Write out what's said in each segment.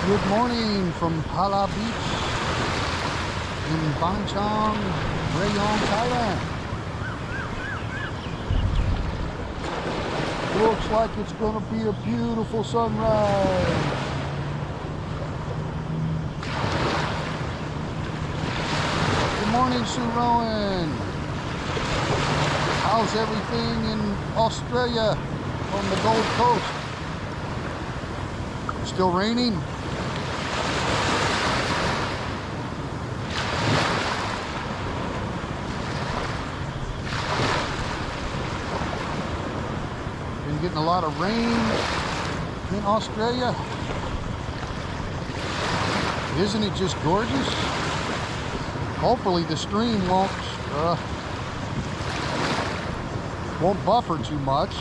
Good morning from PHALA Beach in Chang, RAYONG, Thailand. Looks like it's going to be a beautiful sunrise. Good morning, Sue Rowan. How's everything in Australia on the Gold Coast? Still raining? Been getting a lot of rain in Australia. Isn't it just gorgeous? Hopefully the stream won't buffer too much.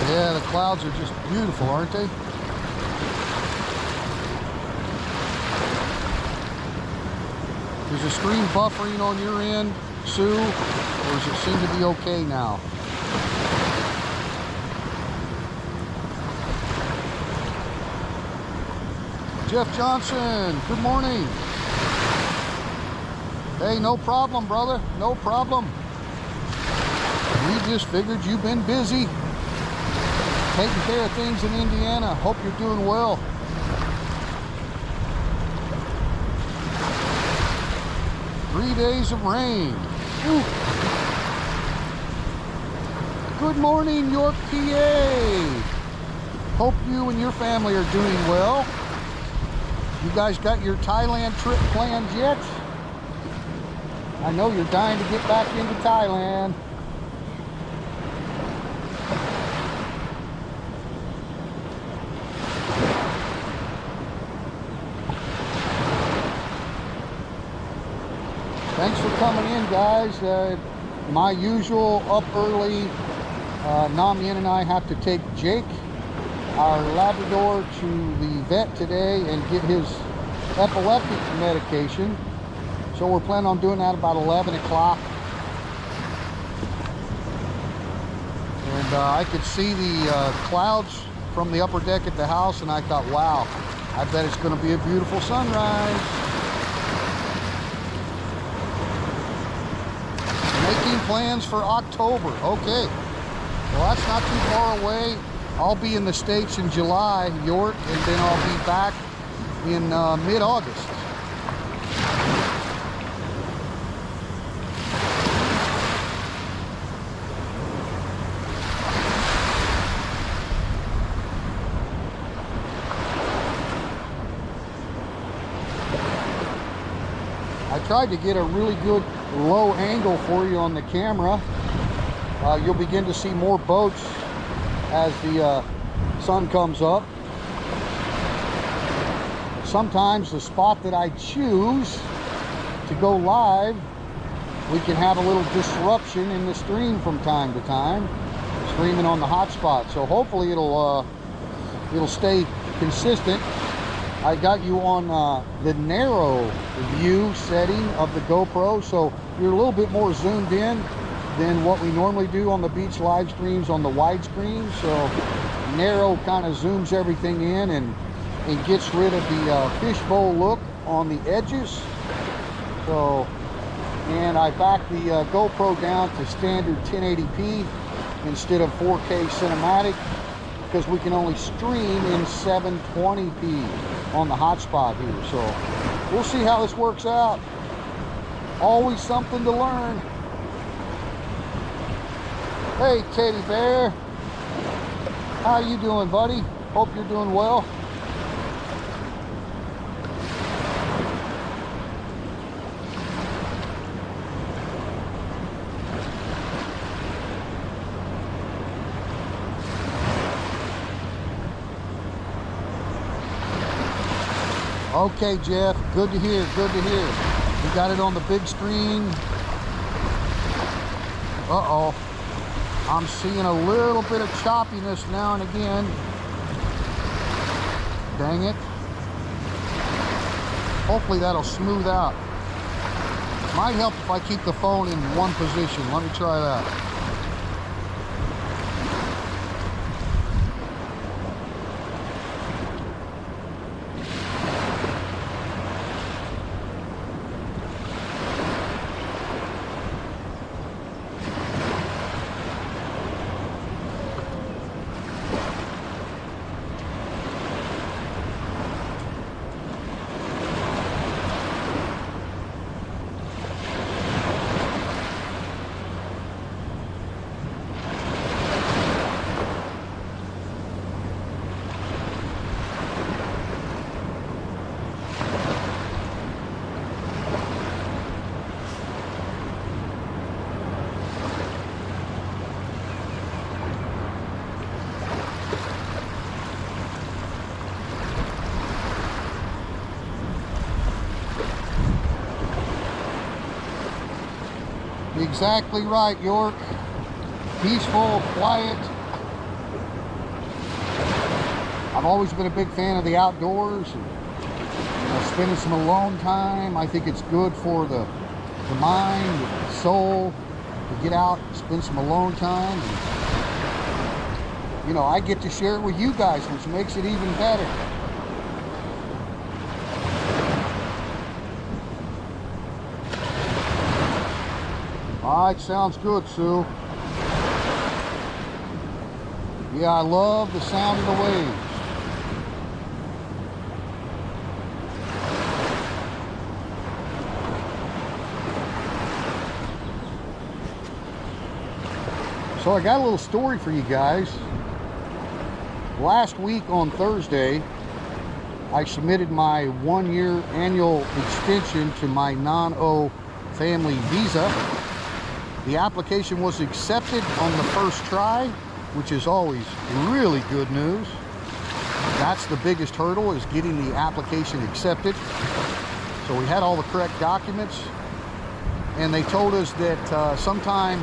Yeah, the clouds are just beautiful, aren't they? Is the stream buffering on your end, Sue, or does it seem to be okay now? Jeff Johnson, good morning. Hey, no problem, brother, no problem. We just figured you've been busy taking care of things in Indiana. Hope you're doing well. Three days of rain. Ooh. Good morning, York, PA. Hope you and your family are doing well. You guys got your Thailand trip planned yet? I know you're dying to get back into Thailand. Thanks for coming in, guys. My usual up early. Namien and I have to take Jake, our Labrador, to the vet today and get his epileptic medication. So we're planning on doing that about 11 o'clock. And I could see the clouds from the upper deck at the house, and I thought, wow, I bet it's going to be a beautiful sunrise. Making plans for October. Okay. Well, that's not too far away. I'll be in the States in July, York, and then I'll be back in mid-August. I tried to get a really good low angle for you on the camera. You'll begin to see more boats as the sun comes up. Sometimes the spot that I choose to go live, we can have a little disruption in the stream from time to time, streaming on the hotspot. So hopefully it'll stay consistent. I got you on the narrow view setting of the GoPro, so you're a little bit more zoomed in than what we normally do on the beach live streams on the widescreen. So narrow kind of zooms everything in and gets rid of the fishbowl look on the edges. So, and I backed the GoPro down to standard 1080p instead of 4K cinematic, because we can only stream in 720p on the hotspot here. So we'll see how this works out. Always something to learn. Hey, Teddy Bear. How you doing, buddy? Hope you're doing well. Okay, Jeff, good to hear, good to hear. We got it on the big screen. Uh-oh. I'm seeing a little bit of choppiness now and again. Dang it. Hopefully that'll smooth out. Might help if I keep the phone in one position. Let me try that. Exactly right, York. Peaceful, quiet. I've always been a big fan of the outdoors and spending some alone time. I think it's good for the mind, the soul, to get out, spend some alone time. And, I get to share it with you guys, which makes it even better. All right, sounds good, Sue. Yeah, I love the sound of the waves. So I got a little story for you guys. Last week on Thursday, I submitted my 1-year annual extension to my non-O family visa. The application was accepted on the first try, which is always really good news. That's the biggest hurdle, is getting the application accepted. So we had all the correct documents, and they told us that sometime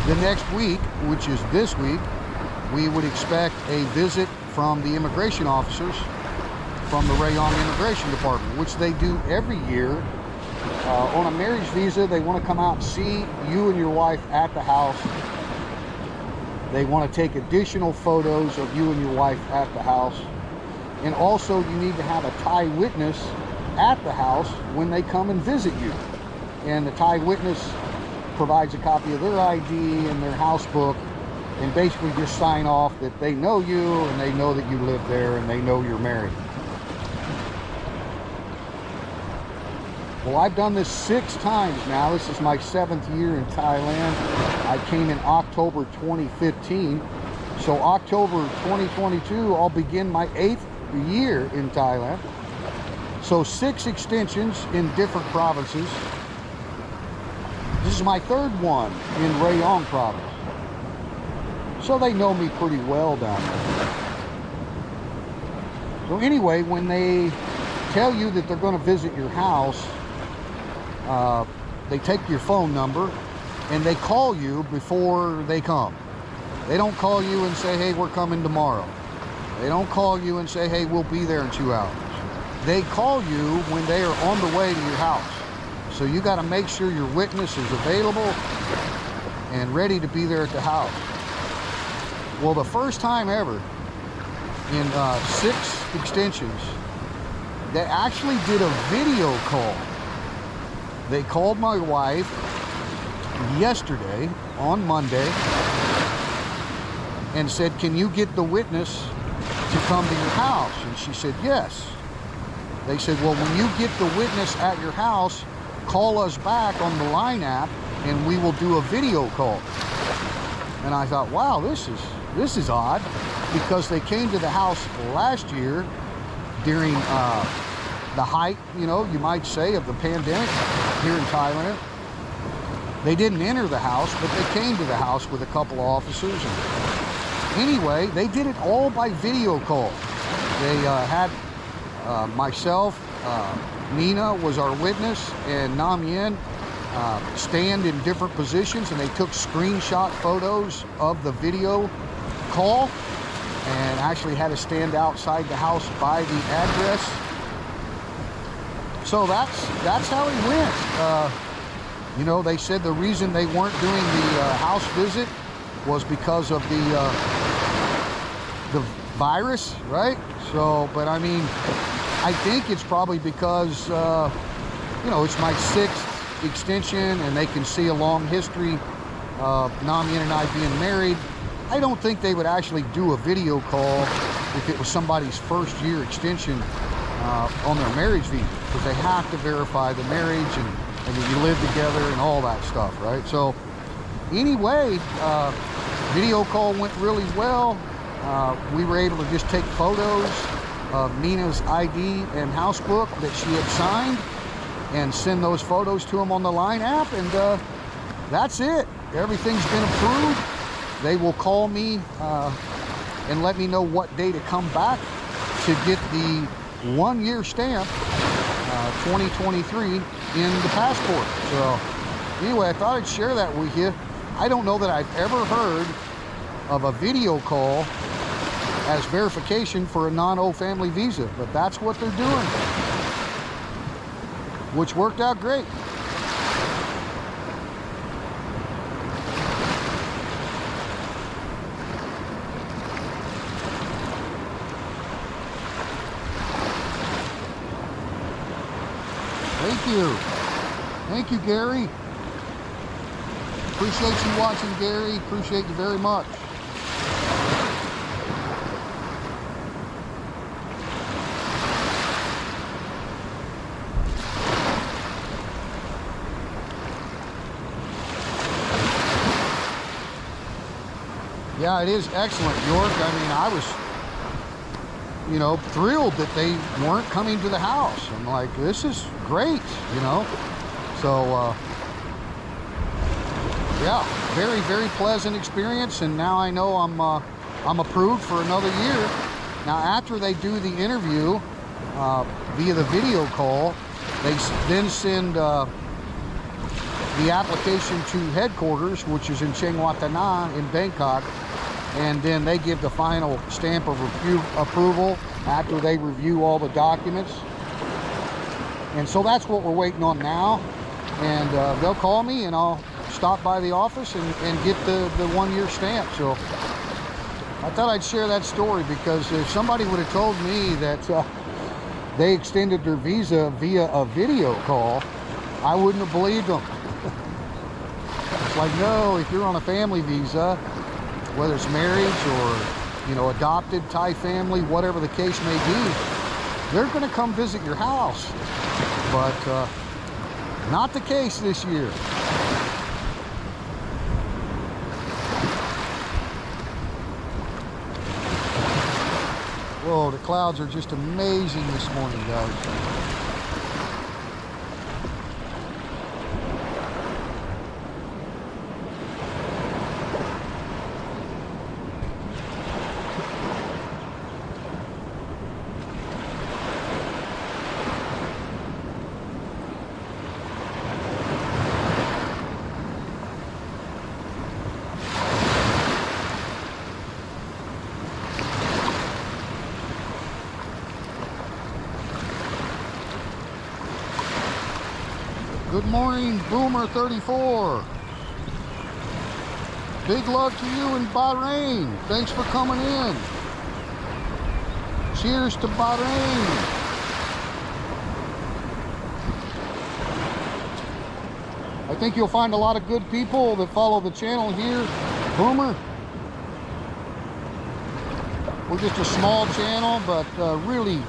the next week, which is this week, we would expect a visit from the immigration officers from the RAYONG Immigration Department, which they do every year. On a marriage visa, they want to come out and see you and your wife at the house. They want to take additional photos of you and your wife at the house. And also, you need to have a Thai witness at the house when they come and visit you. And the Thai witness provides a copy of their ID and their house book, and basically just sign off that they know you and they know that you live there and they know you're married. Well, I've done this 6 times now. This is my 7th year in Thailand. I came in October 2015. So October 2022, I'll begin my 8th year in Thailand. So 6 extensions in different provinces. This is my 3rd one in Rayong province. So they know me pretty well down there. So anyway, when they tell you that they're going to visit your house, they take your phone number and they call you before they come. They don't call you and say, hey, we're coming tomorrow. They don't call you and say, hey, we'll be there in 2 hours. They call you when they are on the way to your house. So you got to make sure your witness is available and ready to be there at the house. Well, the first time ever in 6 extensions, they actually did a video call. They called my wife yesterday on Monday and said, can you get the witness to come to your house? And she said, yes. They said, well, when you get the witness at your house, call us back on the Line app and we will do a video call. And I thought, wow, this is odd, because they came to the house last year during the height, you might say, of the pandemic here in Thailand. They didn't enter the house, but they came to the house with a couple of officers. And anyway, they did it all by video call. They had myself, Nina was our witness, and Nam Yen stand in different positions, and they took screenshot photos of the video call and actually had to stand outside the house by the address. So that's how it went. You know, they said the reason they weren't doing the house visit was because of the virus, right? So, but I mean, I think it's probably because, you know, it's my 6th extension and they can see a long history of Namian and I being married. I don't think they would actually do a video call if it was somebody's 1st year extension on their marriage visa, because they have to verify the marriage and that you live together and all that stuff, right? So anyway, video call went really well. We were able to just take photos of Nina's ID and house book that she had signed and send those photos to them on the Line app, and that's it. Everything's been approved. They will call me and let me know what day to come back to get the 1-year stamp, 2023, in the passport. So anyway, I thought I'd share that with you. I don't know that I've ever heard of a video call as verification for a non-O family visa, but that's what they're doing, which worked out great. Thank you, Gary. Appreciate you watching, Gary. Appreciate you very much. Yeah, it is excellent, York. I mean, I was, you know, thrilled that they weren't coming to the house. I'm like, this is great, you know. So, yeah, very, very pleasant experience. And now I know I'm approved for another year. Now, after they do the interview via the video call, they then send the application to headquarters, which is in Chiang Mai in Bangkok, and then they give the final stamp of approval after they review all the documents. And so that's what we're waiting on now. And they'll call me and I'll stop by the office and get the 1-year stamp. So I thought I'd share that story, because if somebody would have told me that they extended their visa via a video call, I wouldn't have believed them. It's like, no, if you're on a family visa, whether it's marriage or, you know, adopted Thai family, whatever the case may be, they're going to come visit your house. But not the case this year. Whoa, the clouds are just amazing this morning, guys. Good morning, Boomer 34. Big love to you in Bahrain. Thanks for coming in. Cheers to Bahrain. I think you'll find a lot of good people that follow the channel here, Boomer. We're just a small channel, but really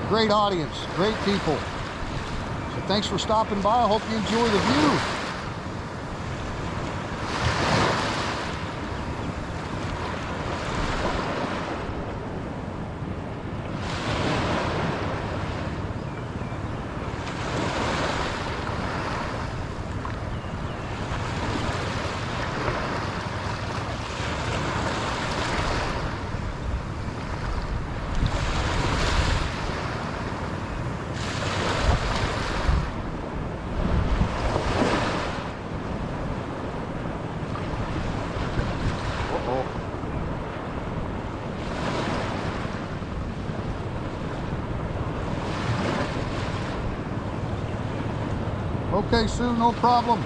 great audience, great people. Thanks for stopping by. I hope you enjoy the view. Okay, Sue, no problem.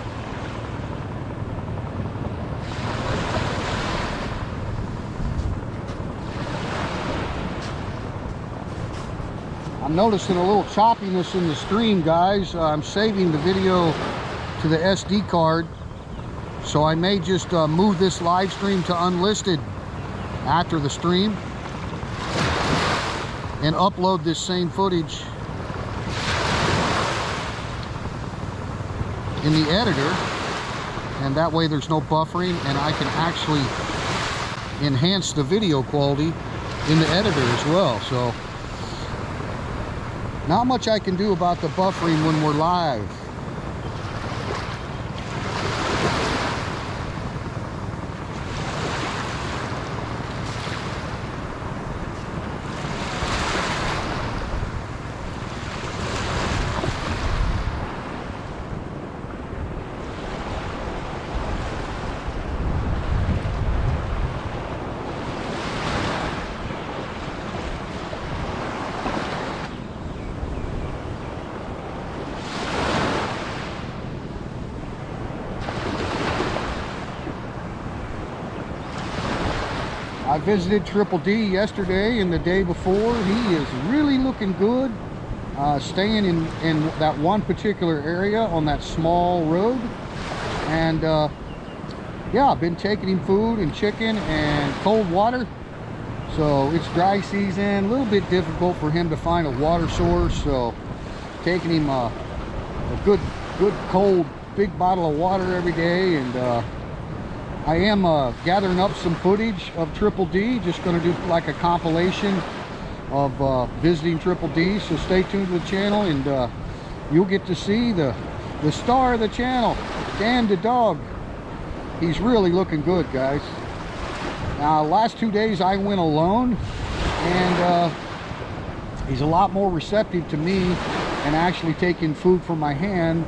I'm noticing a little choppiness in the stream, guys. I'm saving the video to the SD card, so I may just move this live stream to unlisted after the stream and upload this same footage in the editor, and that way there's no buffering and I can actually enhance the video quality in the editor as well. So not much I can do about the buffering when we're live. I visited Triple D yesterday and the day before. He is really looking good, staying in that one particular area on that small road. And yeah, I've been taking him food and chicken and cold water. So it's dry season, a little bit difficult for him to find a water source. So taking him a good cold big bottle of water every day. And I am gathering up some footage of Triple D. Just going to do like a compilation of visiting Triple D. So stay tuned to the channel, and you'll get to see the star of the channel, Dan the dog. He's really looking good, guys. Now, last 2 days I went alone, and he's a lot more receptive to me and actually taking food from my hand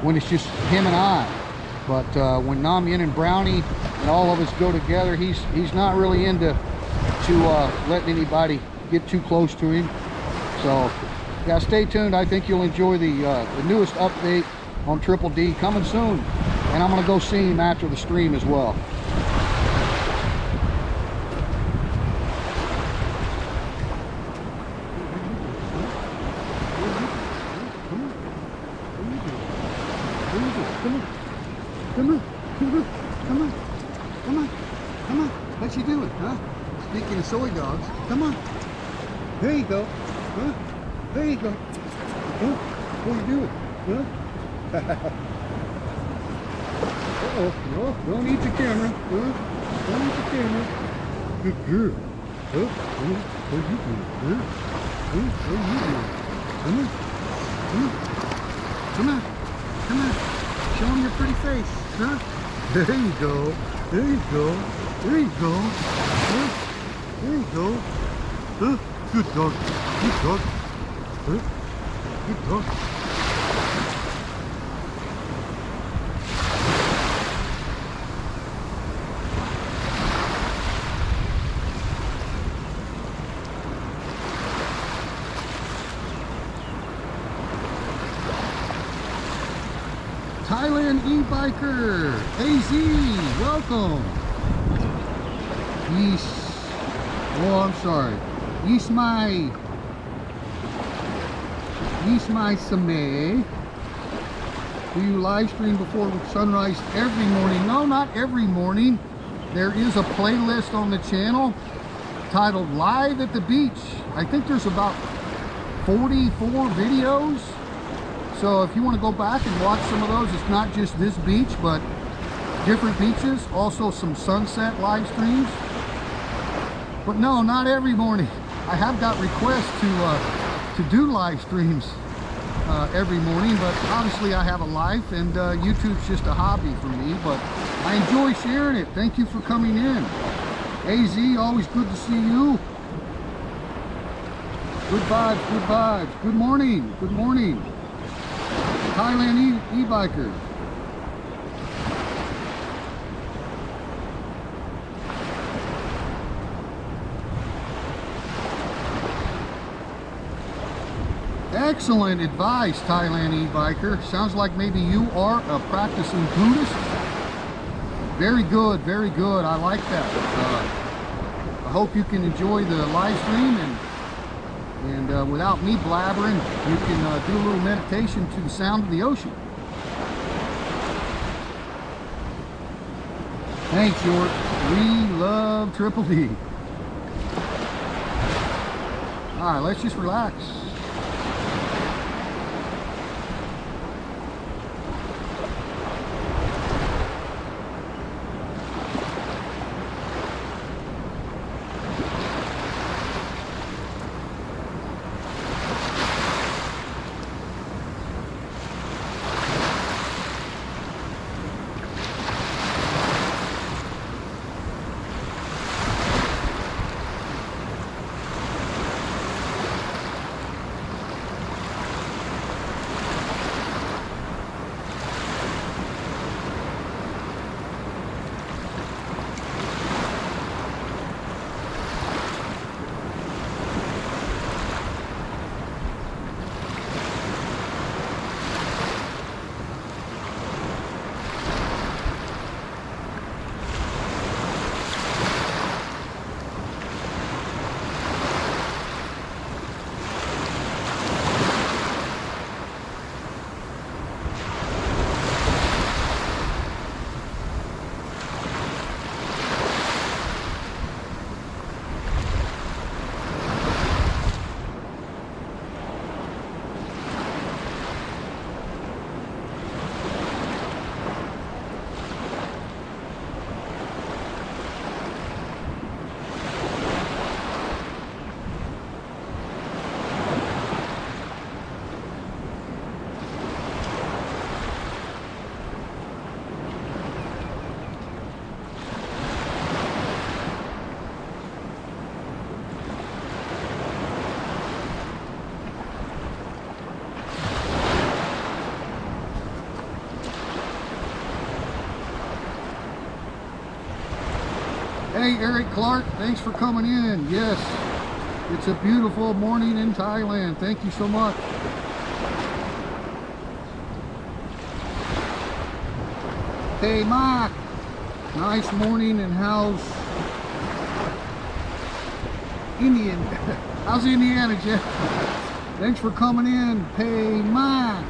when it's just him and I. But when Namyan and Brownie and all of us go together, he's not really into letting anybody get too close to him. So yeah, stay tuned. I think you'll enjoy the newest update on Triple D coming soon, and I'm gonna go see him after the stream as well. What you doing, huh? Speaking of soy dogs, come on. There you go, huh? There you go. Huh? What are you doing, huh? Uh-oh, no, don't need the camera, huh? Don't need the camera. Good girl. Huh? What are you doing, huh? Huh? What are you doing? Come on. Come on. Come on. Come on. Show them your pretty face, huh? There you go. There you go. There you go. Huh? There you go. Huh? Good dog. Good dog. Huh? Good dog. Thailand e-biker AZ, welcome. I'm sorry. Ismai Sameh. Do you live stream before sunrise every morning? No, not every morning. There is a playlist on the channel titled Live at the Beach. I think there's about 44 videos. So if you want to go back and watch some of those, it's not just this beach, but different beaches. Also some sunset live streams. But no, not every morning. I have got requests to do live streams every morning, but obviously I have a life, and YouTube's just a hobby for me, but I enjoy sharing it. Thank you for coming in. AZ, always good to see you. Good vibes, good vibes. Good morning, good morning. Thailand e-biker. Excellent advice, Thailand e-biker. Sounds like maybe you are a practicing Buddhist. Very good, very good. I like that. I hope you can enjoy the live stream, and without me blabbering, you can do a little meditation to the sound of the ocean. Thanks, York. We love Triple D. All right, let's just relax. Hey, Eric Clark, thanks for coming in. Yes, it's a beautiful morning in Thailand. Thank you so much. Hey, Mark. Nice morning, and how's Indian? How's Indiana, Jeff? Thanks for coming in. Hey, Mark.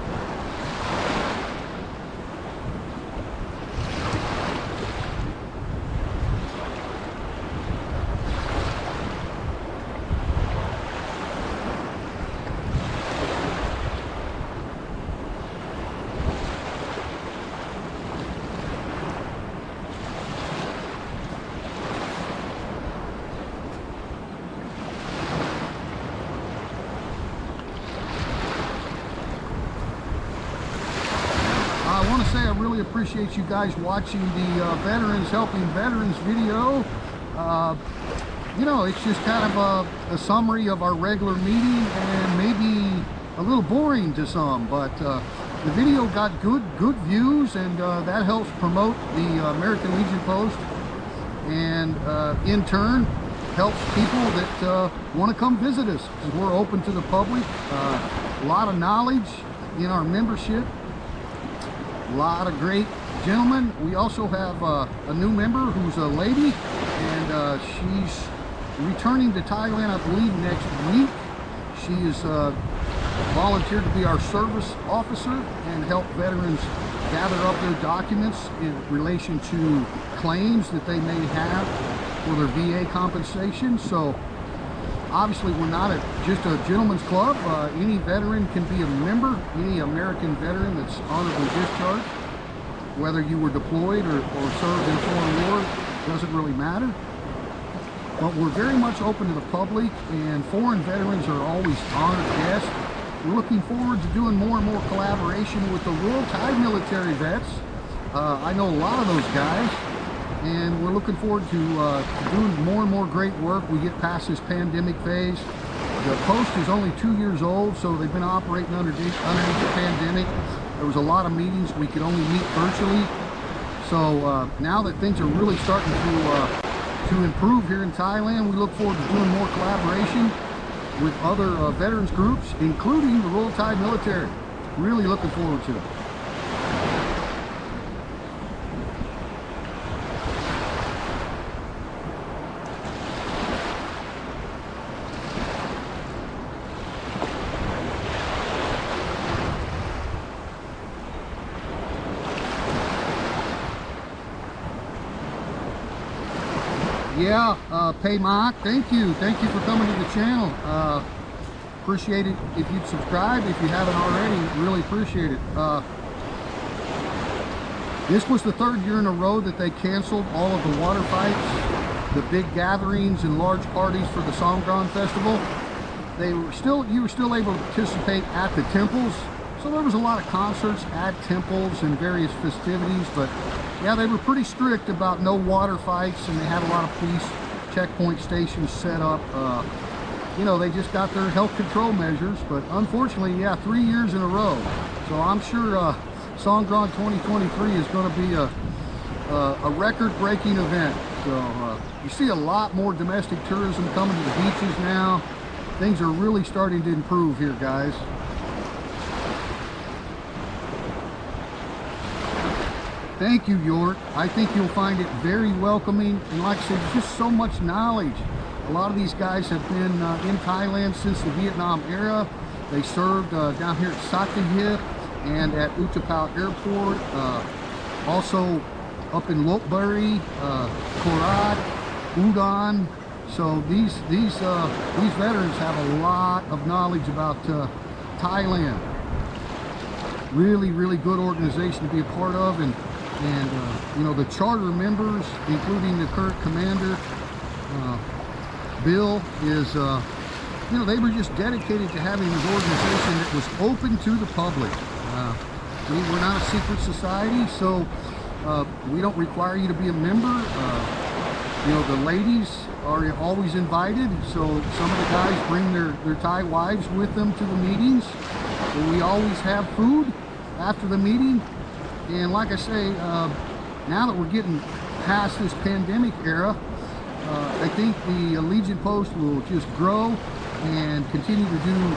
I really appreciate you guys watching the Veterans Helping Veterans video. You know, it's just kind of a summary of our regular meeting, and maybe a little boring to some, but the video got good views, and that helps promote the American Legion Post, and in turn helps people that want to come visit us, because we're open to the public. A lot of knowledge in our membership. A lot of great gentlemen. We also have a new member who's a lady, and she's returning to Thailand, I believe, next week. She is volunteered to be our service officer and help veterans gather up their documents in relation to claims that they may have for their VA compensation. So obviously we're not just a gentleman's club. Any veteran can be a member, any American veteran that's honorably discharged, whether you were deployed or served in foreign war, doesn't really matter. But we're very much open to the public, and foreign veterans are always honored guests. We're looking forward to doing more and more collaboration with the Royal Thai military vets. I know a lot of those guys, and we're looking forward to doing more and more great work. We get past this pandemic phase. The post is only 2 years old, so they've been operating underneath the pandemic. There was a lot of meetings we could only meet virtually. So now that things are really starting to improve here in Thailand, we look forward to doing more collaboration. with other veterans groups, including the Royal Thai military. Really looking forward to it. Yeah, PLAYBACK, thank you for coming to the channel. Appreciate it if you'd subscribe if you haven't already. Really appreciate it. This was the 3rd year in a row that they canceled all of the water fights, the big gatherings and large parties for the Songkran festival. You were still able to participate at the temples. So there was a lot of concerts at temples and various festivities, but yeah, they were pretty strict about no water fights, and they had a lot of police checkpoint stations set up. You know, they just got their health control measures, but unfortunately, yeah, 3 years in a row. So I'm sure Songkran 2023 is going to be a record-breaking event. So you see a lot more domestic tourism coming to the beaches now. Things are really starting to improve here, guys. Thank you, York. I think you'll find it very welcoming, and like I said, there's just so much knowledge. A lot of these guys have been in Thailand since the Vietnam era. They served down here at Sattahip and at Utapao Airport, also up in Lopburi, Korat, Udon. So these veterans have a lot of knowledge about Thailand. Really good organization to be a part of, and you know, the charter members, including the current commander, Bill, is you know, they were just dedicated to having this organization that was open to the public. We're not a secret society, so we don't require you to be a member. You know, the ladies are always invited, so some of the guys bring their Thai wives with them to the meetings. So we always have food after the meeting. And like I say, now that we're getting past this pandemic era, I think the Legion Post will just grow and continue to do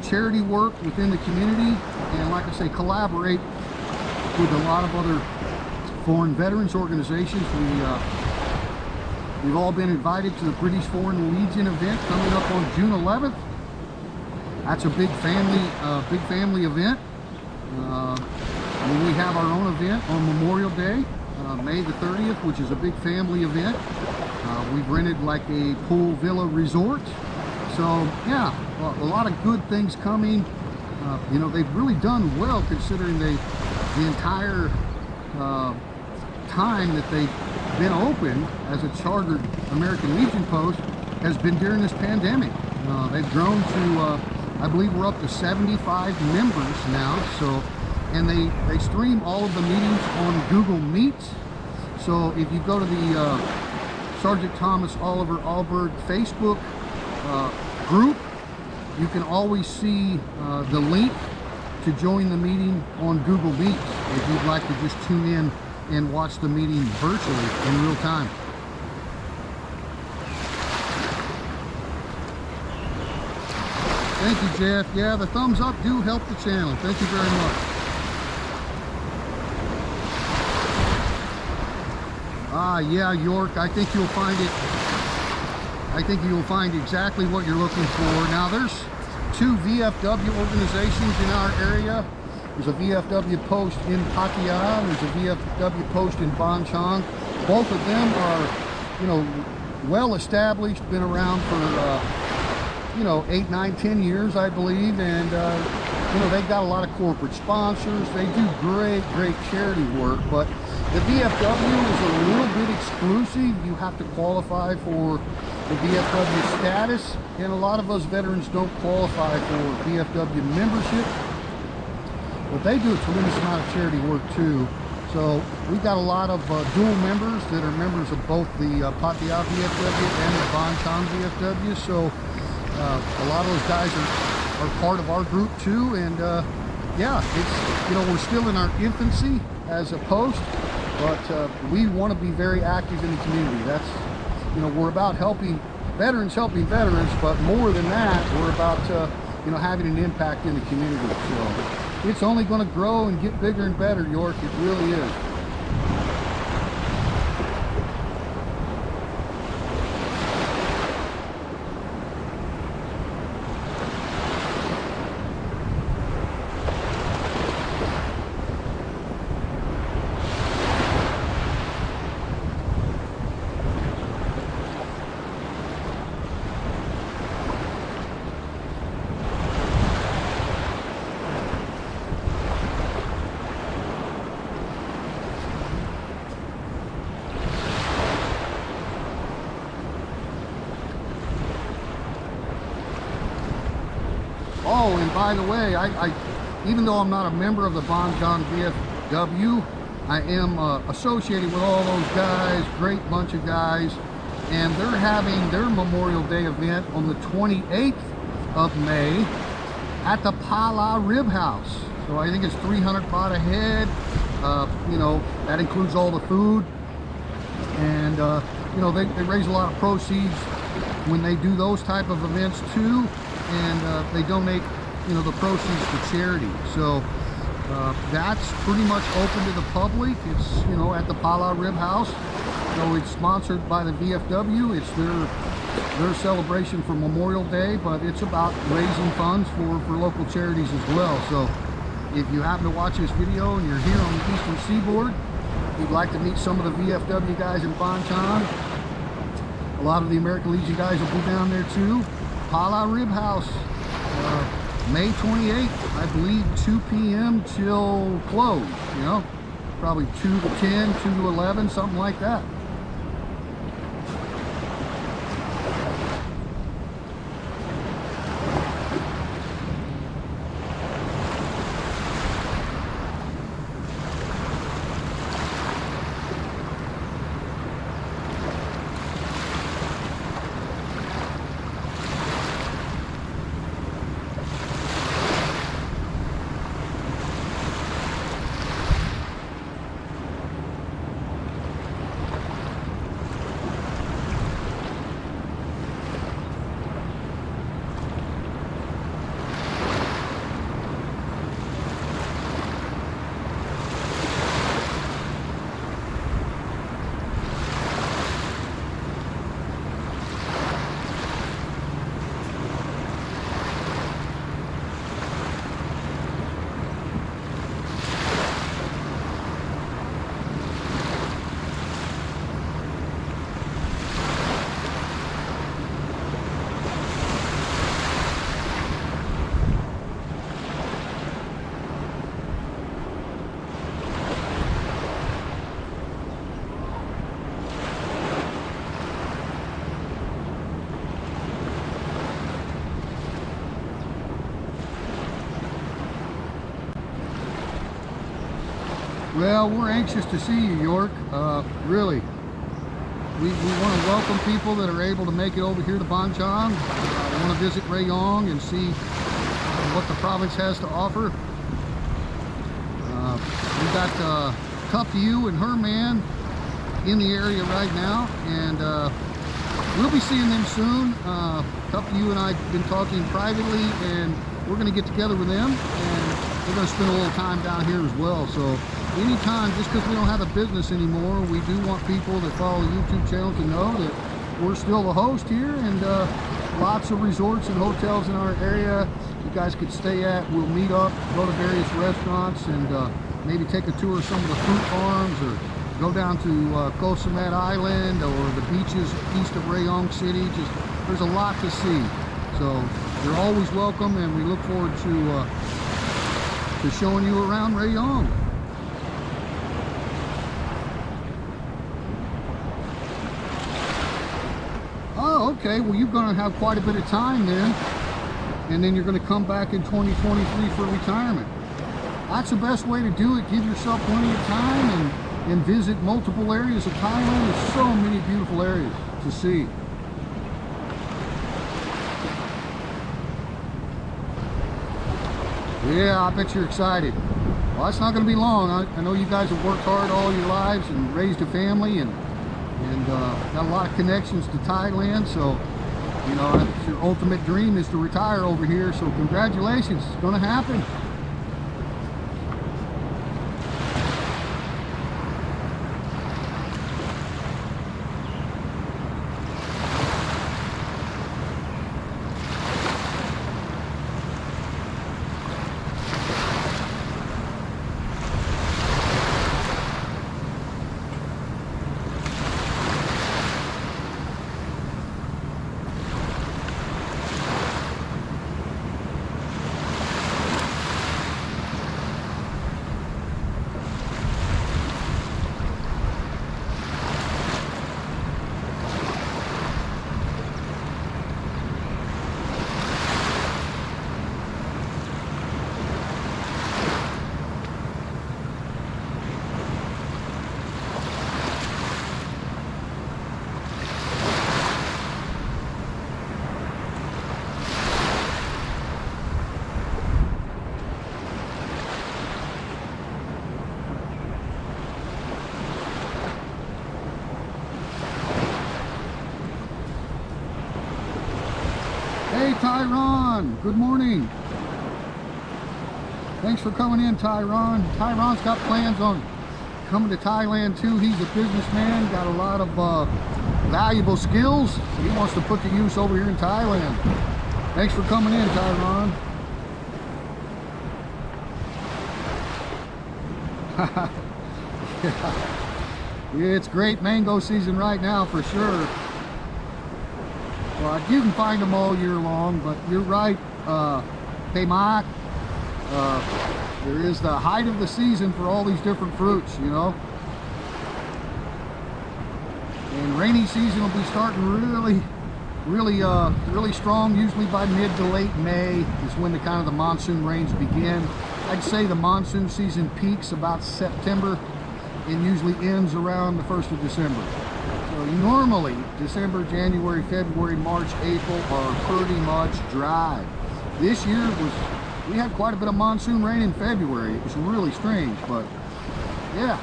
charity work within the community, and like I say, collaborate with a lot of other foreign veterans organizations. We've all been invited to the British Foreign Legion event coming up on June 11th. That's a big family event. We have our own event on Memorial Day, May the 30th, which is a big family event. We've rented like a pool villa resort. So yeah, a lot of good things coming. You know, they've really done well considering the entire time that they've been open as a chartered American Legion post has been during this pandemic. They've grown to, I believe we're up to 75 members now. So, and they stream all of the meetings on Google Meet. So if you go to the Sergeant Thomas Oliver Alberg Facebook group, you can always see the link to join the meeting on Google Meet if you'd like to just tune in and watch the meeting virtually in real time. Thank you, Jeff. Yeah, the thumbs up do help the channel. Thank you very much. Yeah, York, I think you'll find it. I think you'll find exactly what you're looking for. Now, there's 2 VFW organizations in our area. There's a VFW post in Pattaya, and there's a VFW post in Ban Chang. Both of them are, you know, well established, been around for, you know, 8, 9, 10 years, I believe. And, you know, they've got a lot of corporate sponsors. They do great charity work, but the VFW is a little bit exclusive. You have to qualify for the VFW status, and a lot of us veterans don't qualify for VFW membership, but they do a tremendous amount of charity work too. So we've got a lot of dual members that are members of both the Pattaya VFW and the Ban Chang VFW. So a lot of those guys are part of our group too. And yeah, it's, you know, we're still in our infancy as a post, but we want to be very active in the community. That's, you know, we're about helping veterans helping veterans, but more than that, we're about you know, having an impact in the community. So it's only going to grow and get bigger and better, York. It really is. Oh, and by the way, even though I'm not a member of the Bonchon VFW, I am associated with all those guys, great bunch of guys, and they're having their Memorial Day event on the 28th of May at the PHALA Rib House. So I think it's 300 baht a head. You know, that includes all the food, and you know, they raise a lot of proceeds when they do those type of events too. And they donate, you know, the proceeds to charity. So that's pretty much open to the public. It's, you know, at the PHALA Rib House. So it's sponsored by the VFW. It's their celebration for Memorial Day, but it's about raising funds for local charities as well. So if you happen to watch this video and you're here on the Eastern Seaboard, you'd like to meet some of the VFW guys in Bonchon, a lot of the American Legion guys will be down there too. PHALA Rib House, May 28th, I believe, 2 p.m. till close, you know, probably 2 to 10, 2 to 11, something like that. Well, we're anxious to see you, York. Really. We want to welcome people that are able to make it over here to Bonchon. We want to visit Rayong and see what the province has to offer. We got Tough to You and her man in the area right now, and we'll be seeing them soon. Tough to You and I have been talking privately, and we're going to get together with them, and we're going to spend a little time down here as well. So anytime, just because we don't have a business anymore, we do want people that follow the YouTube channel to know that we're still the host here, and lots of resorts and hotels in our area you guys could stay at. We'll meet up, go to various restaurants, and maybe take a tour of some of the fruit farms, or go down to Koh Samet Island, or the beaches east of Rayong City. Just, there's a lot to see. So you're always welcome, and we look forward to showing you around Rayong. Oh, okay. Well, you're going to have quite a bit of time then, and then you're going to come back in 2023 for retirement. That's the best way to do it. Give yourself plenty of time and visit multiple areas of Thailand. There's so many beautiful areas to see. Yeah, I bet you're excited. Well, that's not going to be long. I know you guys have worked hard all your lives and raised a family, and got a lot of connections to Thailand, so You know, that's your ultimate dream, is to retire over here. So congratulations, it's gonna happen. Hey Tyron, good morning. Thanks for coming in, Tyron. Tyron's got plans on coming to Thailand too. He's a businessman, got a lot of valuable skills he wants to put to use over here in Thailand. Thanks for coming in, Tyron. Yeah, it's great mango season right now for sure. Well, you can find them all year long, but you're right, PLAYBACK, there is the height of the season for all these different fruits, you know. And rainy season will be starting really strong. Usually by mid to late May is when the monsoon rains begin. I'd say the monsoon season peaks about September and usually ends around the 1st of December. So normally, December, January, February, March, April are pretty much dry. This year we had quite a bit of monsoon rain in February. It was really strange, but yeah,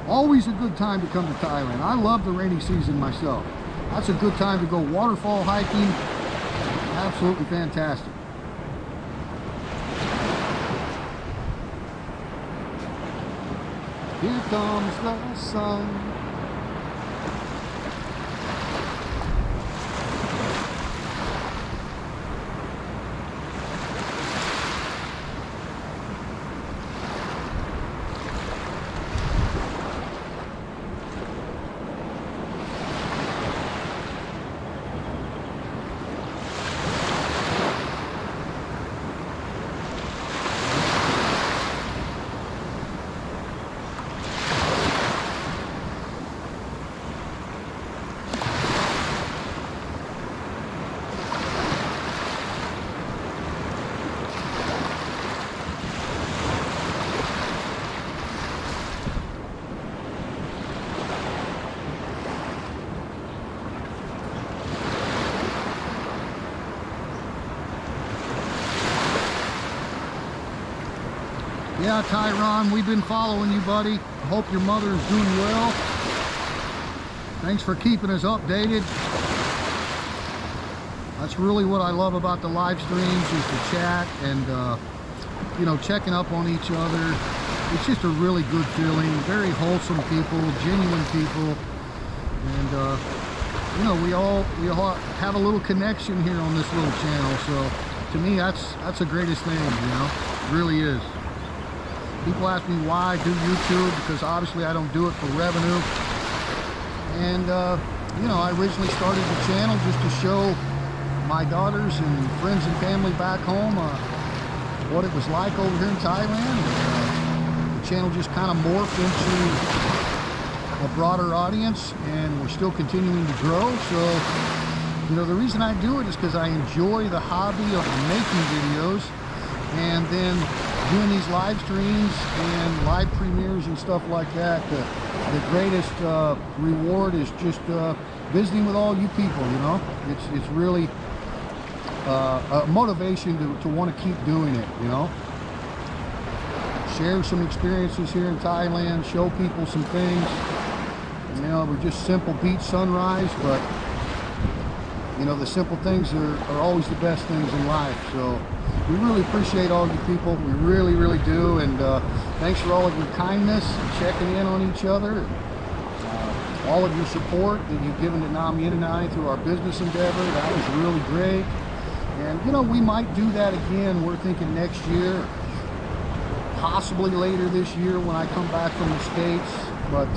always a good time to come to Thailand. I love the rainy season myself. That's a good time to go waterfall hiking. Absolutely fantastic. Here comes the sun. Yeah, Tyron, we've been following you, buddy. I hope your mother is doing well. Thanks for keeping us updated. That's really what I love about the live streams, is the chat and, you know, checking up on each other. It's just a really good feeling. Very wholesome people, genuine people. And, you know, we all have a little connection here on this little channel. So, to me, that's the greatest thing, you know. It really is. People ask me why I do YouTube, because obviously I don't do it for revenue. And, you know, I originally started the channel just to show my daughters and friends and family back home what it was like over here in Thailand. The channel just kind of morphed into a broader audience, and we're still continuing to grow. So, you know, the reason I do it is because I enjoy the hobby of making videos, and then doing these live streams and live premieres and stuff like that. The greatest reward is just visiting with all you people, you know. It's really a motivation to want to keep doing it, you know. Share some experiences here in Thailand, show people some things. You know, we're just simple beach sunrise, but you know, the simple things are always the best things in life. So we really appreciate all you people. We really, really do. And thanks for all of your kindness and checking in on each other. All of your support that you've given to Nam Yin and I through our business endeavor. That was really great. And, you know, we might do that again. We're thinking next year, possibly later this year when I come back from the States. But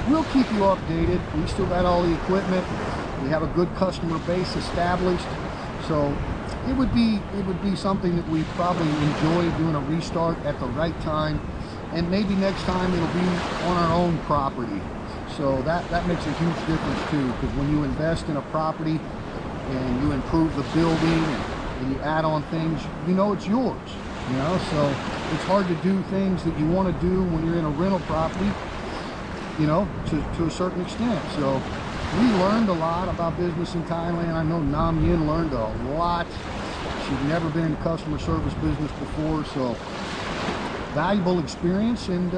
we'll keep you updated. We still got all the equipment. We have a good customer base established. So it would be something that we probably enjoy doing a restart at the right time. And maybe next time it'll be on our own property. So that makes a huge difference too, because when you invest in a property and you improve the building and you add on things, you know it's yours, you know. So it's hard to do things that you want to do when you're in a rental property, you know, to a certain extent. So we learned a lot about business in Thailand. I know Nam Yin learned a lot. She's never been in customer service business before, so valuable experience, and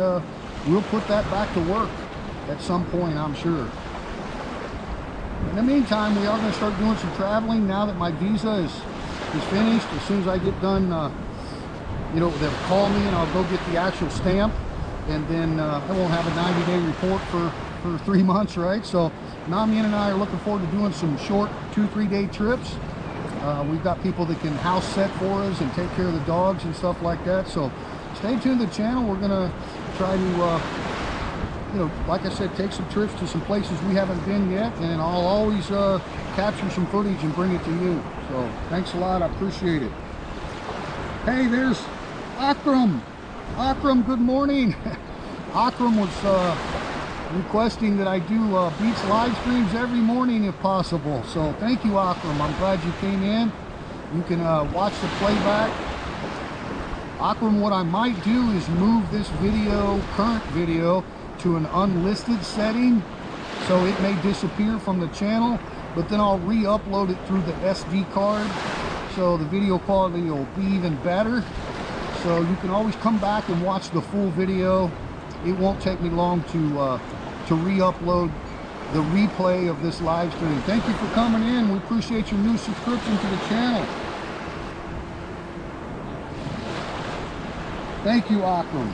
we'll put that back to work at some point, I'm sure. In the meantime, we are going to start doing some traveling now that my visa is finished. As soon as I get done, you know, they'll call me and I'll go get the actual stamp, and then I won't have a 90-day report for 3 months, right? So Nam Yin and I are looking forward to doing some short 2-3 day trips. We've got people that can house set for us and take care of the dogs and stuff like that. So stay tuned to the channel. We're going to try to you know, like I said, take some trips to some places we haven't been yet, and I'll always capture some footage and bring it to you. So thanks a lot, I appreciate it. Hey, there's Akram. Akram, good morning. Akram was requesting that I do beach live streams every morning if possible. So thank you, Akram. I'm glad you came in. You can watch the playback. Akram, what I might do is move this video, current video, to an unlisted setting, so it may disappear from the channel, but then I'll re-upload it through the SD card, so the video quality will be even better. So you can always come back and watch the full video. It won't take me long to re-upload the replay of this live stream. Thank you for coming in. We appreciate your new subscription to the channel. Thank you, Akram.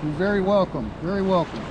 You're very welcome, very welcome.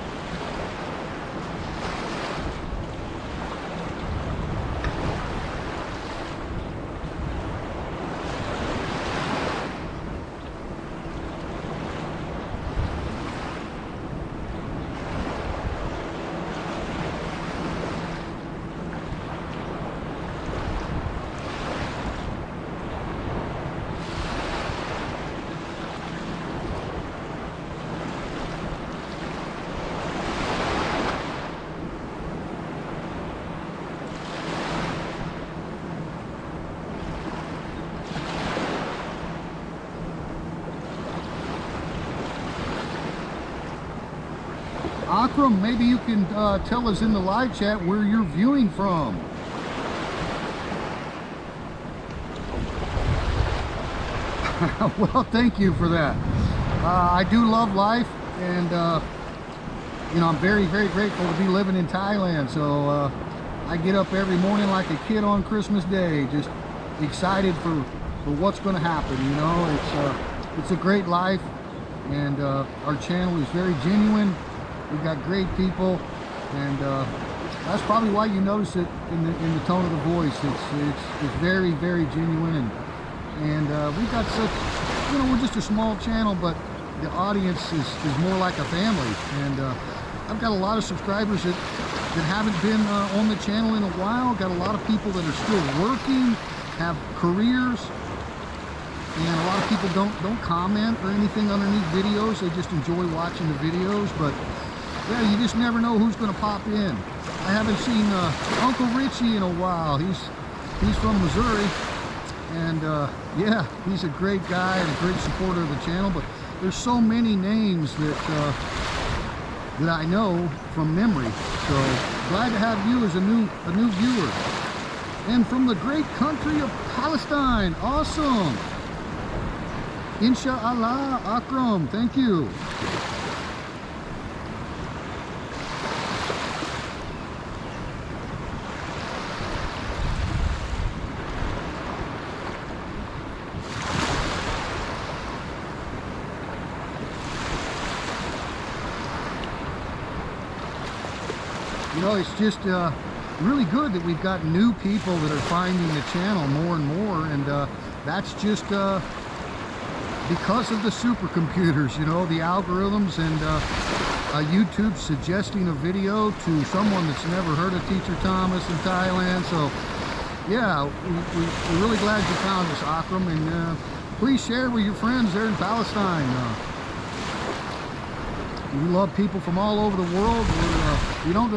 Akram, maybe you can tell us in the live chat where you're viewing from. Well, thank you for that. I do love life, and you know, I'm very, very grateful to be living in Thailand. So I get up every morning like a kid on Christmas Day, just excited for what's going to happen. You know, it's a great life, and our channel is very genuine. We've got great people, and that's probably why you notice it in the tone of the voice. It's very, very genuine, and we've got such, you know, we're just a small channel, but the audience is more like a family. And I've got a lot of subscribers that haven't been on the channel in a while. Got a lot of people that are still working, have careers, and a lot of people don't comment or anything underneath videos. They just enjoy watching the videos. But yeah, you just never know who's going to pop in. I haven't seen Uncle Richie in a while. He's from Missouri, and yeah, he's a great guy and a great supporter of the channel. But there's so many names that I know from memory. So glad to have you as a new viewer. And from the great country of Palestine. Awesome. Inshallah, Akram, thank you. You know, it's just really good that we've got new people that are finding the channel more and more, and that's just because of the supercomputers, you know, the algorithms, and YouTube suggesting a video to someone that's never heard of Teacher Thomas in Thailand. So yeah, we're really glad you found us, Akram, and please share with your friends there in Palestine. We love people from all over the world. We don't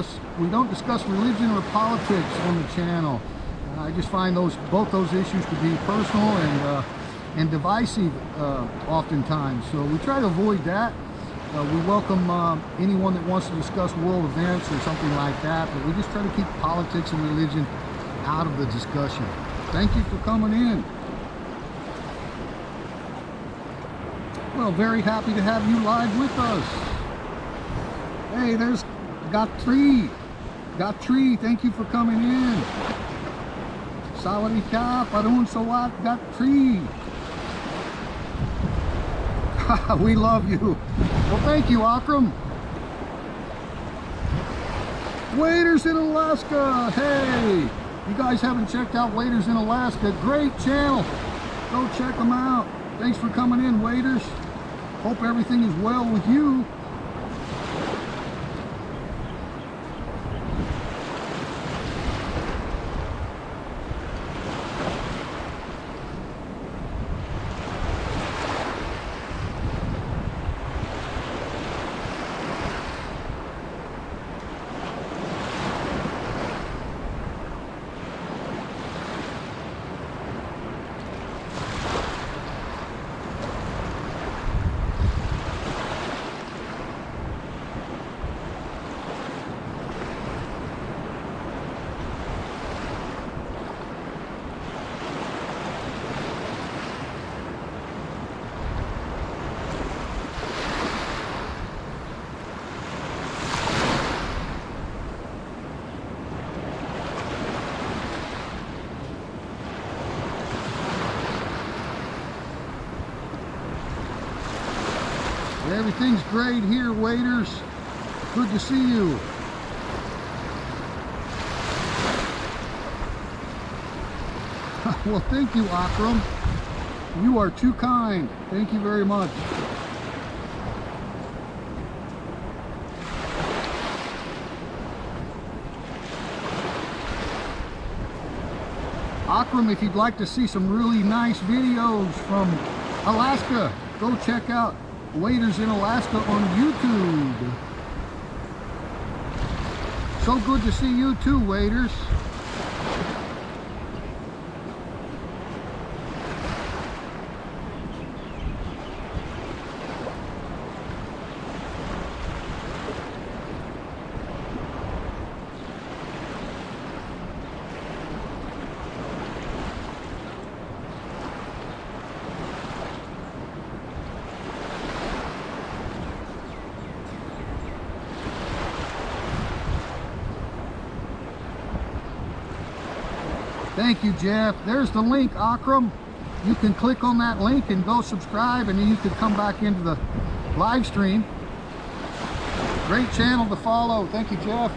discuss religion or politics on the channel. I just find both those issues to be personal and divisive oftentimes. So we try to avoid that. We welcome anyone that wants to discuss world events or something like that, but we just try to keep politics and religion out of the discussion. Thank you for coming in. Well, very happy to have you live with us. Hey, there's Got Tree, thank you for coming in. Sawadee-ka, Parun Sawat, Got Tree. We love you. Well, thank you, Akram. Waders in Alaska. Hey, you guys haven't checked out Waders in Alaska. Great channel. Go check them out. Thanks for coming in, Waders. Hope everything is well with you. Everything's great here, Waders. Good to see you. Well, thank you, Akram. You are too kind. Thank you very much. Akram, if you'd like to see some really nice videos from Alaska, go check out Waders in Alaska on YouTube. So good to see you too, Waders. Thank you, Jeff. There's the link, Akram. You can click on that link and go subscribe, and then you can come back into the live stream. Great channel to follow. Thank you, Jeff.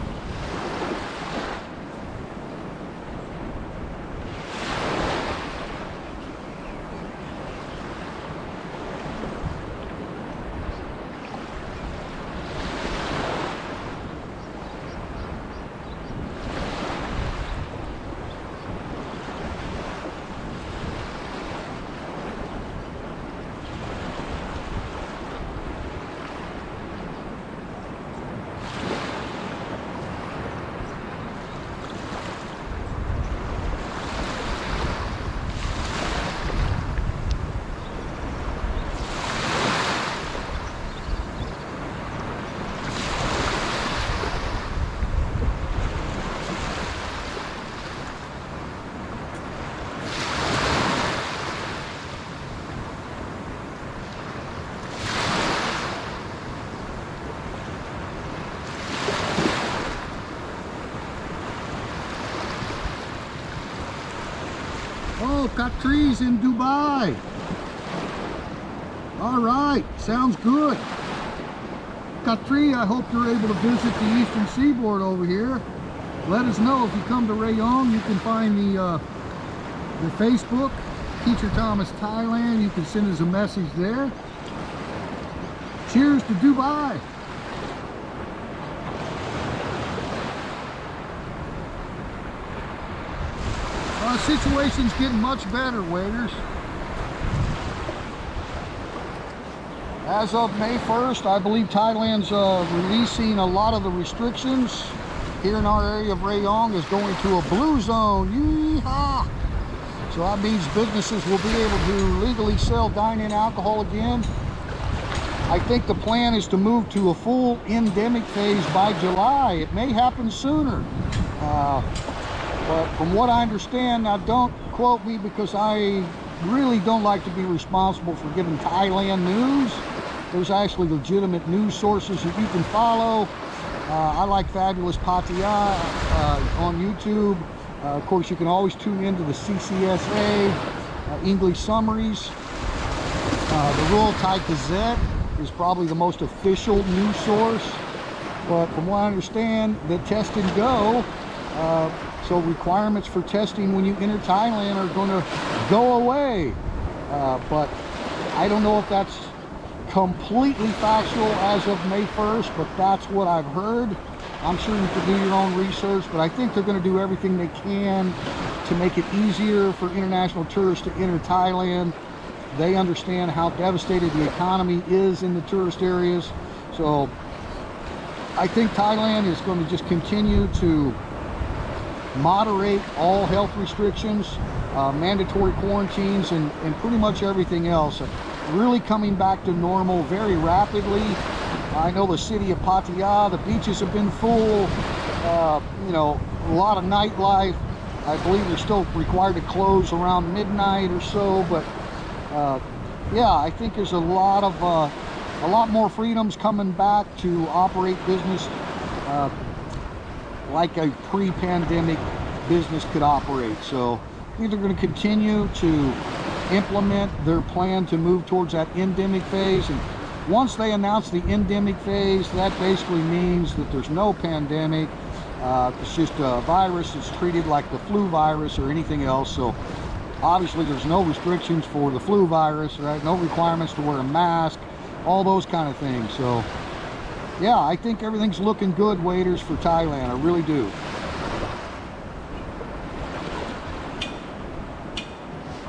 Oh, got trees in Dubai. All right, sounds good. Katri, I hope you're able to visit the eastern seaboard over here. Let us know if you come to Rayong. You can find the Facebook, Teacher Thomas Thailand. You can send us a message there. Cheers to Dubai. Situation's getting much better, waders. As of May 1st, I believe Thailand's releasing a lot of the restrictions here in our area of Rayong is going to a blue zone. Yeehaw! So that means businesses will be able to legally sell dine-in alcohol again. I think the plan is to move to a full endemic phase by July. It may happen sooner. But from what I understand, now don't quote me because I really don't like to be responsible for giving Thailand news. There's actually legitimate news sources that you can follow. I like Fabulous Pattaya on YouTube. Of course, you can always tune into the CCSA English summaries. The Royal Thai Gazette is probably the most official news source. But from what I understand, the test and go. So requirements for testing when you enter Thailand are going to go away. But I don't know if that's completely factual as of May 1st, but that's what I've heard. I'm sure you can do your own research, but I think they're going to do everything they can to make it easier for international tourists to enter Thailand. They understand how devastated the economy is in the tourist areas. So I think Thailand is going to just continue to moderate all health restrictions, mandatory quarantines, and pretty much everything else. Really coming back to normal very rapidly. I know the city of Pattaya, the beaches have been full, you know, a lot of nightlife. I believe they're still required to close around midnight or so, but yeah, I think there's a lot more freedoms coming back to operate business like a pre-pandemic business could operate. So I think they're going to continue to implement their plan to move towards that endemic phase. And once they announce the endemic phase, that basically means that there's no pandemic. It's just a virus that's treated like the flu virus or anything else. So obviously there's no restrictions for the flu virus, right? No requirements to wear a mask, all those kind of things. So yeah, I think everything's looking good, waders, for Thailand. I really do.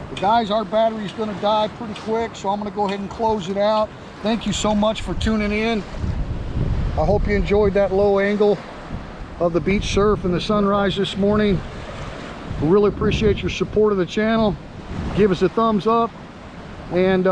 But guys, our battery's going to die pretty quick, so I'm going to go ahead and close it out. Thank you so much for tuning in. I hope you enjoyed that low angle of the beach surf and the sunrise this morning. We really appreciate your support of the channel. Give us a thumbs up, and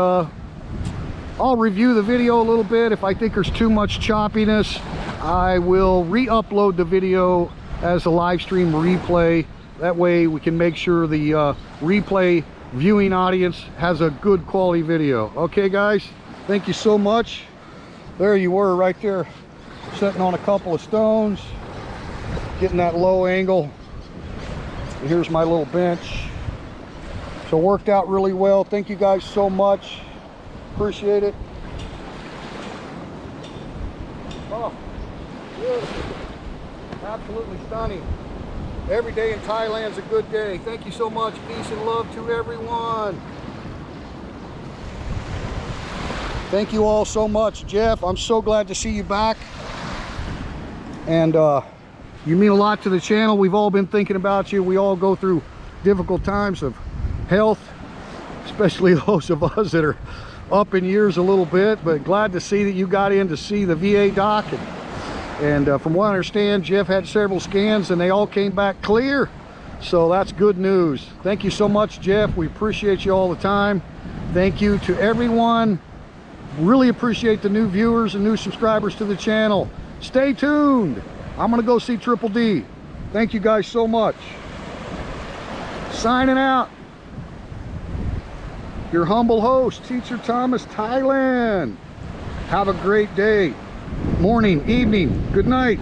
I'll review the video a little bit. If I think there's too much choppiness, I will re-upload the video as a live stream replay. That way we can make sure the replay viewing audience has a good quality video. Okay guys, thank you so much. There you were right there, sitting on a couple of stones, getting that low angle. And here's my little bench. So it worked out really well. Thank you guys so much. Appreciate it. Oh, beautiful. Absolutely stunning. Every day in Thailand's a good day. Thank you so much. Peace and love to everyone. Thank you all so much. Jeff, I'm so glad to see you back. And you mean a lot to the channel. We've all been thinking about you. We all go through difficult times of health, especially those of us that are up in years a little bit, but glad to see that you got in to see the VA doc. And from what I understand, Jeff had several scans and they all came back clear. So that's good news. Thank you so much, Jeff. We appreciate you all the time. Thank you to everyone. Really appreciate the new viewers and new subscribers to the channel. Stay tuned. I'm gonna go see Triple D. Thank you guys so much. Signing out. Your humble host, Teacher Thomas Thailand. Have a great day. Morning, evening, good night.